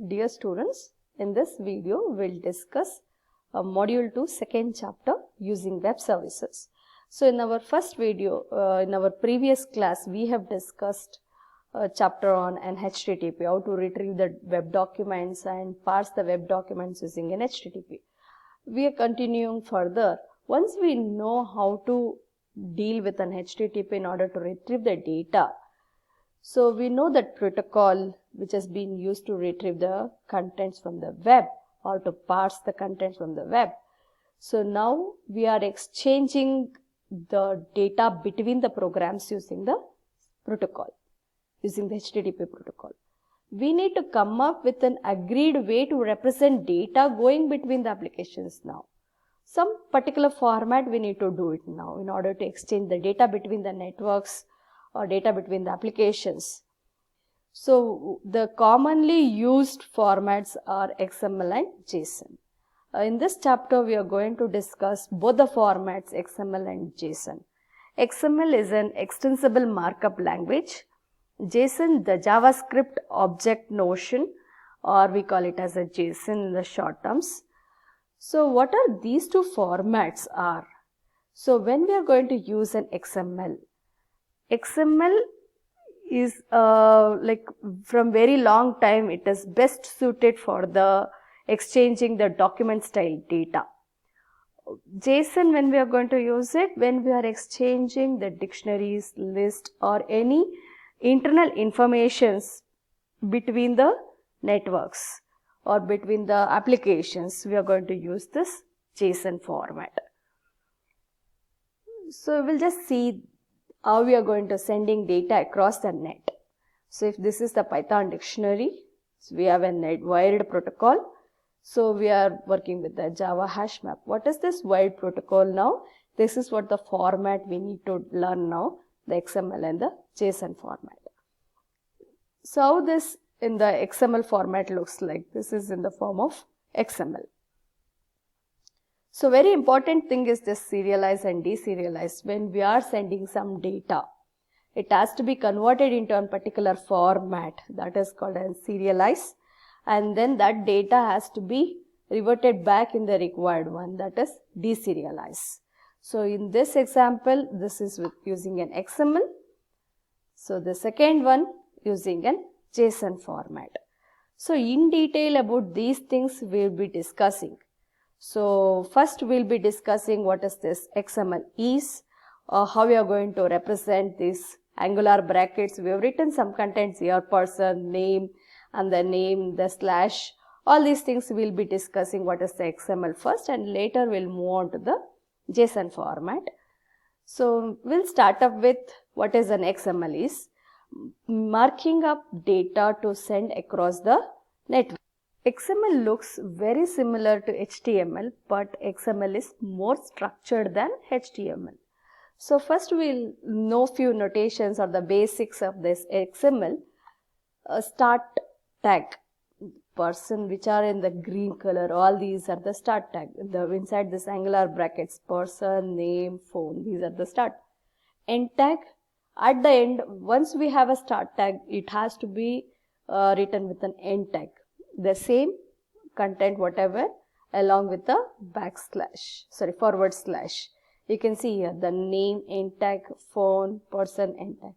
Dear students, in this video we'll discuss Module 2 second chapter using web services. So in our first video, in our previous class, we have discussed a chapter on an HTTP, how to retrieve the web documents and parse the web documents using an HTTP. We are continuing further. Once we know how to deal with an HTTP in order to retrieve the data, so we know that protocol which has been used to retrieve the contents from the web or to parse the contents from the web. So now we are exchanging the data between the programs using the protocol, using the HTTP protocol. We need to come up with an agreed way to represent data going between the applications now. Some particular format we need to do it now in order to exchange the data between the networks or data between the applications. So the commonly used formats are XML and JSON. In this chapter we are going to discuss both the formats XML and JSON. XML is an extensible markup language. JSON, the JavaScript object notion, or we call it as a JSON in the short terms. So what are these two formats are? So when we are going to use an XML is like from very long time it is best suited for the exchanging the document style data. JSON, when we are going to use it, when we are exchanging the dictionaries, list or any internal informations between the networks or between the applications, we are going to use this JSON format. So we'll just see how we are going to sending data across the net. So if this is the Python dictionary, so we have a net wired protocol. So we are working with the Java hash map. What is this wired protocol now? This is what the format we need to learn now, the XML and the JSON format. So how this in the XML format looks like? This is in the form of XML. So very important thing is this serialize and deserialize. When we are sending some data, it has to be converted into a particular format that is called as serialize, and then that data has to be reverted back in the required one, that is deserialize. So in this example, this is with using an XML. So the second one using an JSON format. So in detail about these things we will be discussing. So first we will be discussing what is this XML is, how we are going to represent these angular brackets. We have written some contents here, person, name, and the name, the slash, all these things we will be discussing what is the XML first, and later we will move on to the JSON format. So we'll start up with what is an XML is, marking up data to send across the network. XML looks very similar to HTML, but XML is more structured than HTML. So first we'll know few notations or the basics of this XML. Start tag, person, which are in the green color, all these are the start tag. Inside this angular brackets, person, name, phone, these are the start. End tag, at the end, once we have a start tag, it has to be written with an end tag. The same content whatever along with the forward slash. You can see here the name, end tag, phone, person, end tag.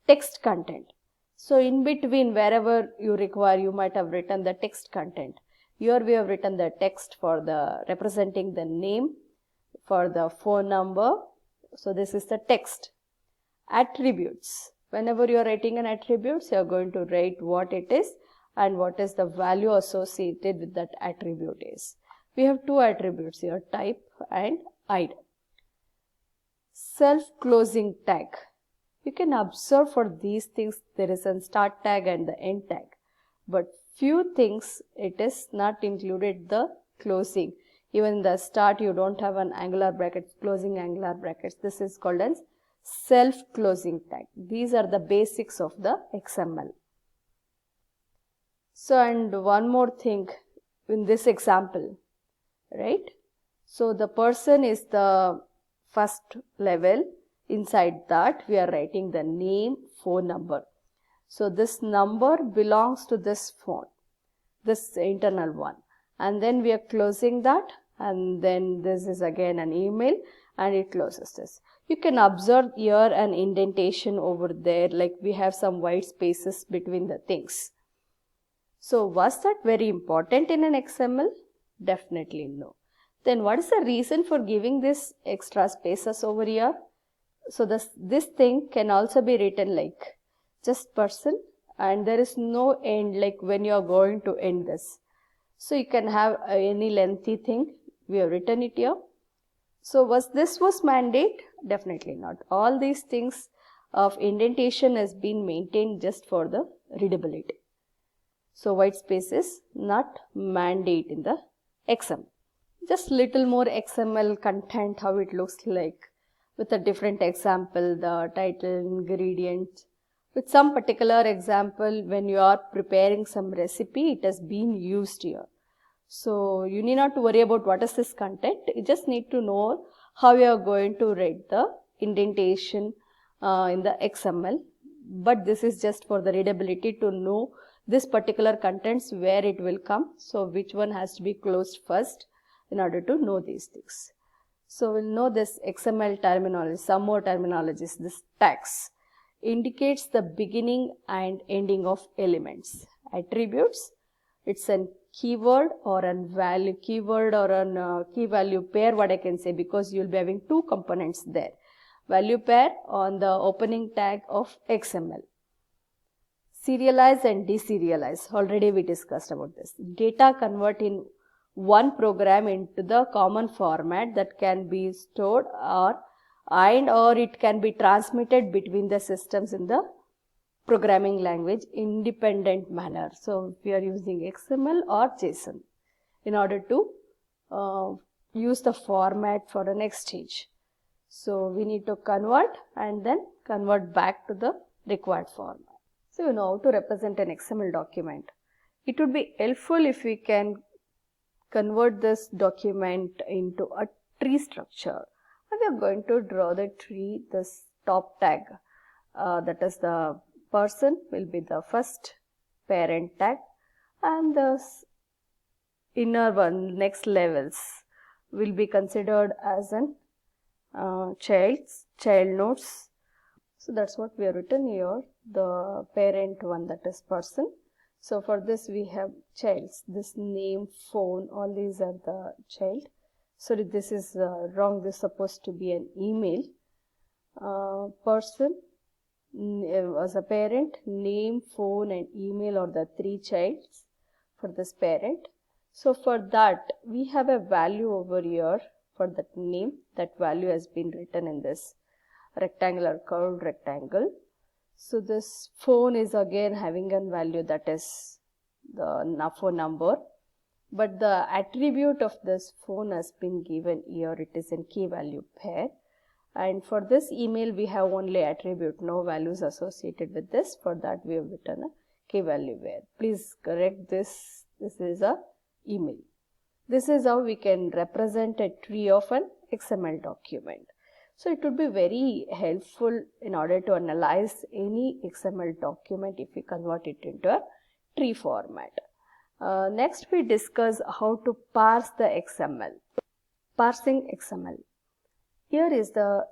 Text content. So in between wherever you require, you might have written the text content. Here we have written the text for the representing the name, for the phone number. So this is the text. Attributes. Whenever you are writing an attributes, you are going to write what it is and what is the value associated with that attribute is. We have two attributes here, type and id. Self-closing tag. You can observe for these things there is a start tag and the end tag, but few things it is not included the closing. Even in the start you don't have an angular bracket, closing angular brackets. This is called as self-closing tag. These are the basics of the XML. So and one more thing in this example, right? So the person is the first level. Inside that we are writing the name, phone number. So this number belongs to this phone. this internal one, and then we are closing that, and then this is again an email and it closes this. You can observe here an indentation over there, like we have some white spaces between the things. So was that very important in an XML? Definitely no. Then what is the reason for giving this extra spaces over here? So this thing can also be written like just person, and there is no end, like when you are going to end this. So you can have any lengthy thing. We have written it here. So was mandate? Definitely not. All these things of indentation has been maintained just for the readability. So white space is not mandate in the XML. Just little more XML content, how it looks like with a different example, the title, ingredient. With some particular example, when you are preparing some recipe, it has been used here. So you need not to worry about what is this content. You just need to know how you are going to write the indentation in the XML. But this is just for the readability to know this particular contents where it will come. So which one has to be closed first in order to know these things. So we'll know this XML terminology, some more terminologies. This tags indicates the beginning and ending of elements. Attributes, it's a keyword or a value keyword or a key value pair, what I can say, because you'll be having two components there. Value pair on the opening tag of XML. Serialize and deserialize, already we discussed about this. Data convert in one program into the common format that can be stored or it can be transmitted between the systems in the programming language independent manner. So we are using XML or JSON in order to use the format for the next stage. So we need to convert and then convert back to the required format. So you know how to represent an XML document. It would be helpful if we can convert this document into a tree structure. And we are going to draw the tree. This top tag, that is the person, will be the first parent tag, and the inner one, next levels, will be considered as an child nodes. So that's what we have written here, the parent one, that is person. So for this we have childs, this name, phone, all these are the child. So this is wrong, this is supposed to be an email. Person as a parent, name, phone and email are the three childs for this parent. So for that we have a value over here for that name. That value has been written in this rectangular curved rectangle. So this phone is again having a value, that is the phone number, but the attribute of this phone has been given here. It is in key value pair, and for this email we have only attribute, no values associated with this. For that we have written a key value pair. Please correct this. This is a email. This is how we can represent a tree of an XML document. So it would be very helpful in order to analyze any XML document if we convert it into a tree format. Next we discuss how to parse the XML. Parsing XML. Here is the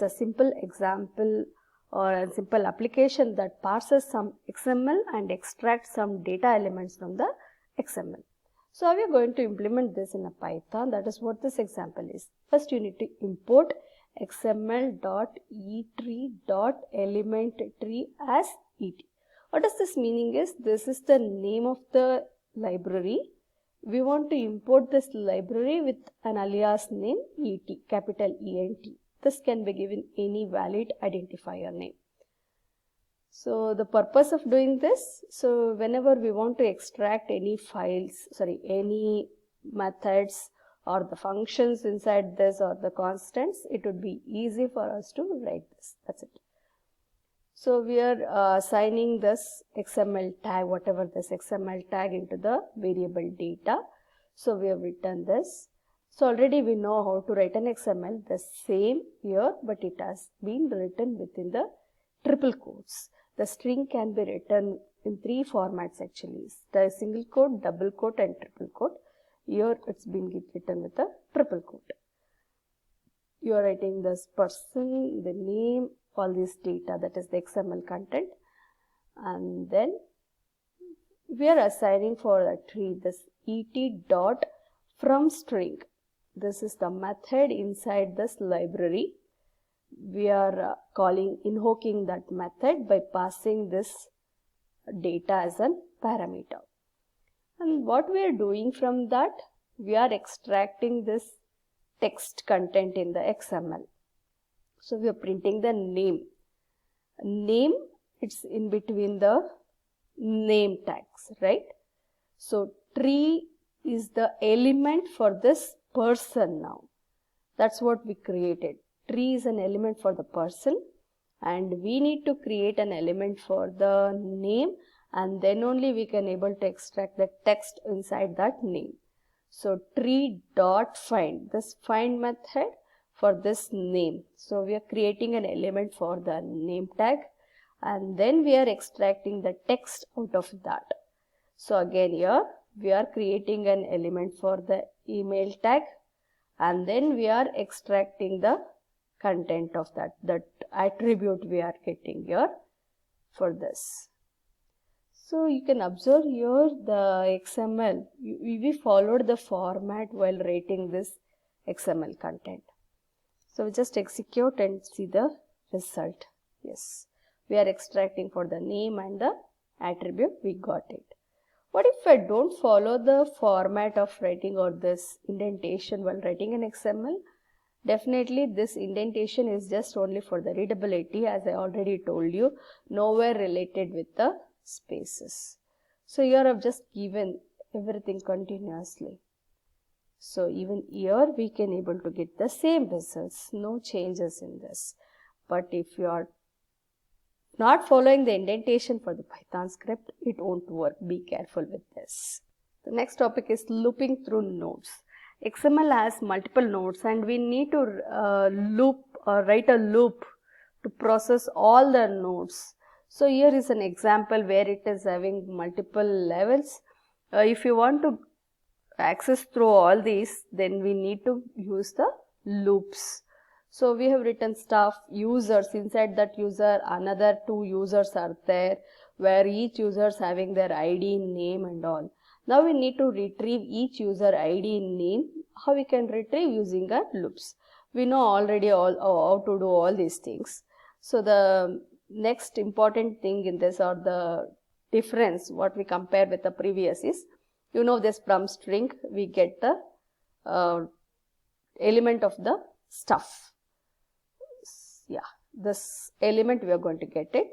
simple example or a simple application that parses some XML and extracts some data elements from the XML. So how we are going to implement this in a Python? That is what this example is. First you need to import xml.etree.elementtree as et. What does this meaning is? This is the name of the library. We want to import this library with an alias name et, capital ENT. This can be given any valid identifier name. So the purpose of doing this, so whenever we want to extract any files, any methods or the functions inside this or the constants, it would be easy for us to write this. That's it. So we are assigning this XML tag, whatever this XML tag, into the variable data. So we have written this. So already we know how to write an XML, the same here, but it has been written within the triple quotes. The string can be written in three formats actually. The single quote, double quote and triple quote. Here it's been written with a triple quote. You are writing this person, the name, all this data, that is the XML content, and then we are assigning for the tree this et dot from string. This is the method inside this library. We are invoking that method by passing this data as a parameter. And what we are doing from that, we are extracting this text content in the XML. So we are printing the name. Name, it's in between the name tags, right? So tree is the element for this person now. That's what we created. Tree is an element for the person, and we need to create an element for the name, and then only we can able to extract the text inside that name. So tree dot find, this find method for this name. So we are creating an element for the name tag, and then we are extracting the text out of that. So again here we are creating an element for the email tag, and then we are extracting the content of that attribute we are getting here for this. So you can observe here the XML, we followed the format while writing this XML content. So we just execute and see the result. Yes, we are extracting for the name and the attribute, we got it. What if I don't follow the format of writing or this indentation while writing an XML? Definitely this indentation is just only for the readability, as I already told you, nowhere related with the spaces. So here I've just given everything continuously. So even here we can able to get the same results, no changes in this. But if you are not following the indentation for the Python script, it won't work. Be careful with this. The next topic is looping through nodes. XML has multiple nodes, and we need to write a loop to process all the nodes. So here is an example where it is having multiple levels. If you want to access through all these, then we need to use the loops. So we have written stuff, users, inside that user another two users are there, where each user is having their ID, name and all. Now we need to retrieve each user ID, name. How we can retrieve? Using a loops. We know already how to do all these things. So the next important thing in this, or the difference what we compare with the previous, is, you know, this from string we get the element of the stuff. Yeah, this element we are going to get it.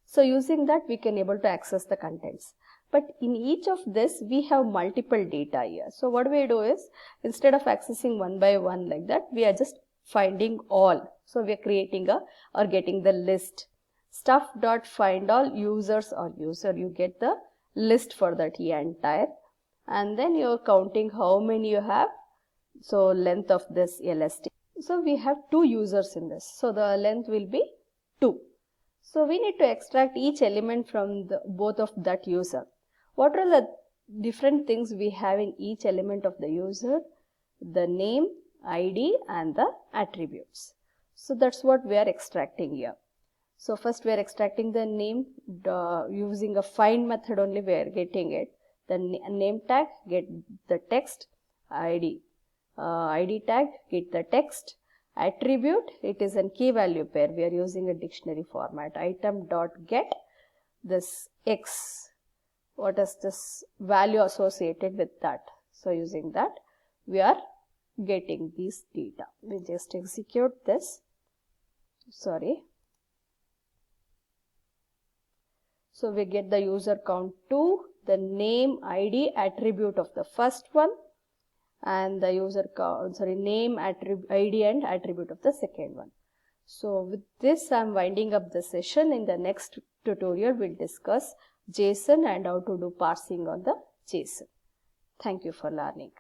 So using that we can able to access the contents. But in each of this we have multiple data here. So what we do is, instead of accessing one by one like that, we are just finding all. So we are creating or getting the list. Stuff.findAll users or user, you get the list for that entire, and then you are counting how many you have. So length of this LST. So we have 2 users in this. So the length will be 2. So we need to extract each element from both of that user. What are the different things we have in each element of the user? The name, ID and the attributes. So that's what we are extracting here. So first we are extracting the name, using a find method only we are getting it. The name tag, get the text, ID tag, get the text, attribute, it is a key value pair, we are using a dictionary format, item.get this X, what is this value associated with that. So using that we are getting these data. We just execute this, sorry. So we get the user count 2, the name, ID, attribute of the first one, and the user count, name, ID and attribute of the second one. So with this I am winding up the session. In the next tutorial we will discuss JSON and how to do parsing on the JSON. Thank you for learning.